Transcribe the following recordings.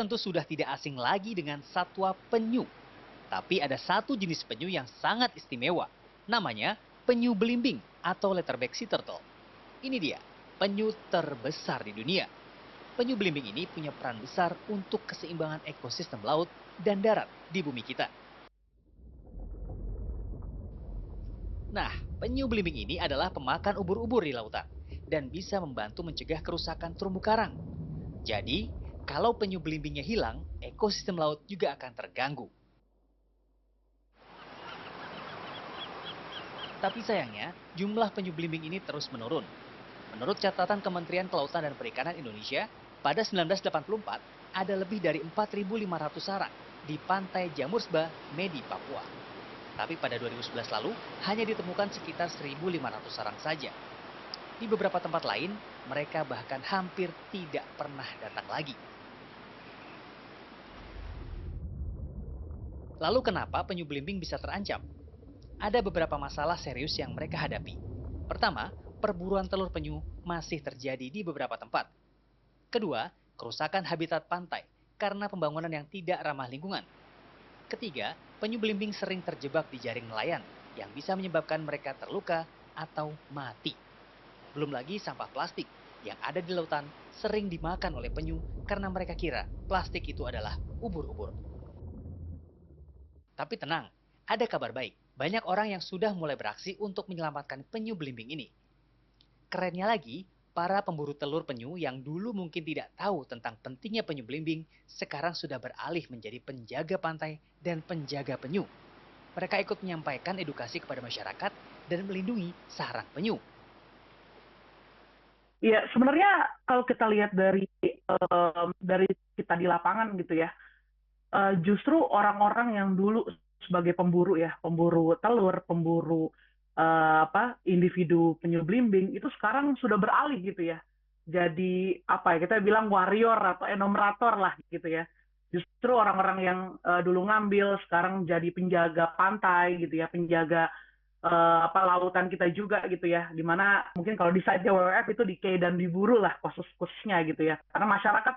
tentu sudah tidak asing lagi dengan satwa penyu. Tapi ada satu jenis penyu yang sangat istimewa. Namanya penyu belimbing atau leatherback sea turtle. Ini dia, penyu terbesar di dunia. Penyu belimbing ini punya peran besar untuk keseimbangan ekosistem laut dan darat di bumi kita. Nah, penyu belimbing ini adalah pemakan ubur-ubur di lautan dan bisa membantu mencegah kerusakan terumbu karang. Jadi, kalau penyu belimbingnya hilang, ekosistem laut juga akan terganggu. Tapi sayangnya, jumlah penyu belimbing ini terus menurun. Menurut catatan Kementerian Kelautan dan Perikanan Indonesia, pada 1984 ada lebih dari 4.500 sarang di pantai Jamursba, Medi, Papua. Tapi pada 2011 lalu, hanya ditemukan sekitar 1.500 sarang saja. Di beberapa tempat lain, mereka bahkan hampir tidak pernah datang lagi. Lalu kenapa penyu belimbing bisa terancam? Ada beberapa masalah serius yang mereka hadapi. Pertama, perburuan telur penyu masih terjadi di beberapa tempat. Kedua, kerusakan habitat pantai karena pembangunan yang tidak ramah lingkungan. Ketiga, penyu belimbing sering terjebak di jaring nelayan yang bisa menyebabkan mereka terluka atau mati. Belum lagi sampah plastik yang ada di lautan sering dimakan oleh penyu karena mereka kira plastik itu adalah ubur-ubur. Tapi tenang, ada kabar baik. Banyak orang yang sudah mulai beraksi untuk menyelamatkan penyu belimbing ini. Kerennya lagi, para pemburu telur penyu yang dulu mungkin tidak tahu tentang pentingnya penyu belimbing, sekarang sudah beralih menjadi penjaga pantai dan penjaga penyu. Mereka ikut menyampaikan edukasi kepada masyarakat dan melindungi sarang penyu. Ya, sebenarnya kalau kita lihat dari kita di lapangan gitu ya, justru orang-orang yang dulu sebagai pemburu ya, pemburu telur, pemburu individu penyu belimbing itu sekarang sudah beralih gitu ya. Jadi apa ya, kita bilang warrior atau enumerator lah gitu ya. Justru orang-orang yang dulu ngambil sekarang jadi penjaga pantai gitu ya, penjaga lautan kita juga gitu ya. Dimana mungkin kalau di site WWF itu dan diburu lah khususnya gitu ya. Karena masyarakat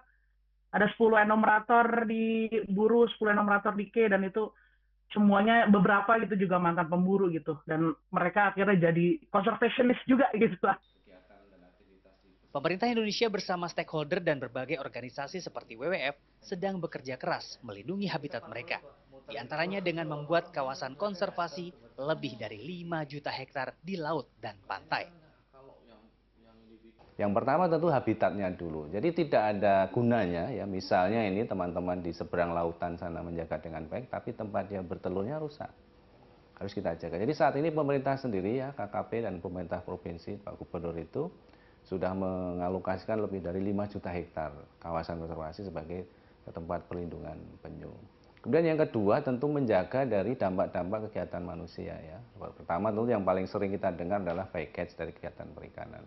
ada 10 enumerator diburu, 10 enumerator dan itu semuanya beberapa gitu juga mantan pemburu gitu, dan mereka akhirnya jadi conservationist juga gitu lah. Pemerintah Indonesia bersama stakeholder dan berbagai organisasi seperti WWF sedang bekerja keras melindungi habitat mereka. Di antaranya dengan membuat kawasan konservasi lebih dari 5 juta hektar di laut dan pantai. Yang pertama tentu habitatnya dulu. Jadi tidak ada gunanya ya, misalnya ini teman-teman di seberang lautan sana menjaga dengan baik, tapi tempat dia bertelurnya rusak. Harus kita jaga. Jadi saat ini pemerintah sendiri ya, KKP dan pemerintah provinsi, Pak Gubernur itu sudah mengalokasikan lebih dari 5 juta hektar kawasan konservasi sebagai tempat perlindungan penyu. Kemudian yang kedua tentu menjaga dari dampak-dampak kegiatan manusia ya. Pertama tentu yang paling sering kita dengar adalah bycatch dari kegiatan perikanan.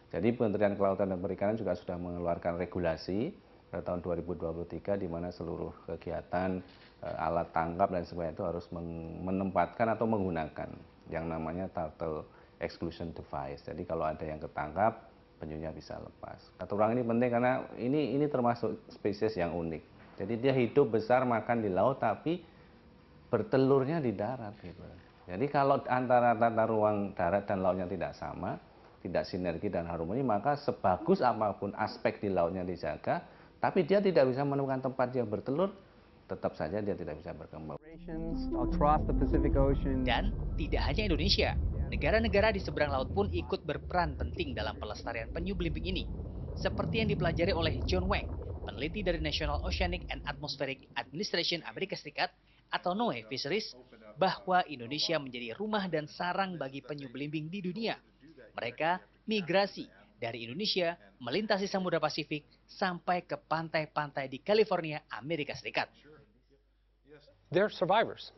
Jadi Kementerian Kelautan dan Perikanan juga sudah mengeluarkan regulasi pada tahun 2023 di mana seluruh kegiatan alat tangkap dan sebagainya itu harus menempatkan atau menggunakan yang namanya turtle exclusion device. Jadi kalau ada yang ketangkap, penyunya bisa lepas. Satu orang ini penting karena ini termasuk spesies yang unik. Jadi dia hidup besar makan di laut tapi bertelurnya di darat gitu. Jadi kalau antara tata ruang darat dan lautnya tidak sama, tidak sinergi dan harmoni, maka sebagus apapun aspek di lautnya dijaga, tapi dia tidak bisa menemukan tempat yang bertelur, tetap saja dia tidak bisa berkembang. Dan tidak hanya Indonesia, negara-negara di seberang laut pun ikut berperan penting dalam pelestarian penyu belimbing ini. Seperti yang dipelajari oleh John Wang, peneliti dari National Oceanic and Atmospheric Administration Amerika Serikat atau NOAA Fisheries, bahwa Indonesia menjadi rumah dan sarang bagi penyu belimbing di dunia. Mereka migrasi dari Indonesia melintasi Samudra Pasifik sampai ke pantai-pantai di California, Amerika Serikat. They're survivors.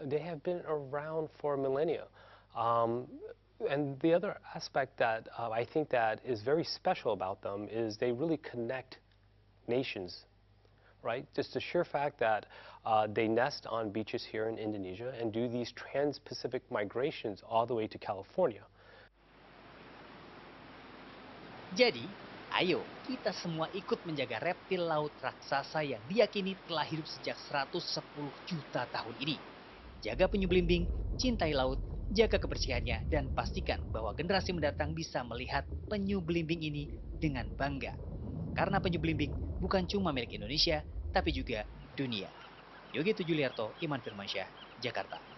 They have been around for millennia. And the other aspect that I think that is very special about them is they really connect nations, right? Just the sheer fact that they nest on beaches here in Indonesia and do these trans-Pacific migrations all the way to California. Jadi, Ayo, kita semua ikut menjaga reptil laut raksasa yang diyakini telah hidup sejak 110 juta tahun ini. Jaga penyu belimbing, cintai laut, jaga kebersihannya, dan pastikan bahwa generasi mendatang bisa melihat penyu belimbing ini dengan bangga. Karena penyu belimbing bukan cuma milik Indonesia, tapi juga dunia. Yogi Tujuliarto, Iman Firmansyah, Jakarta.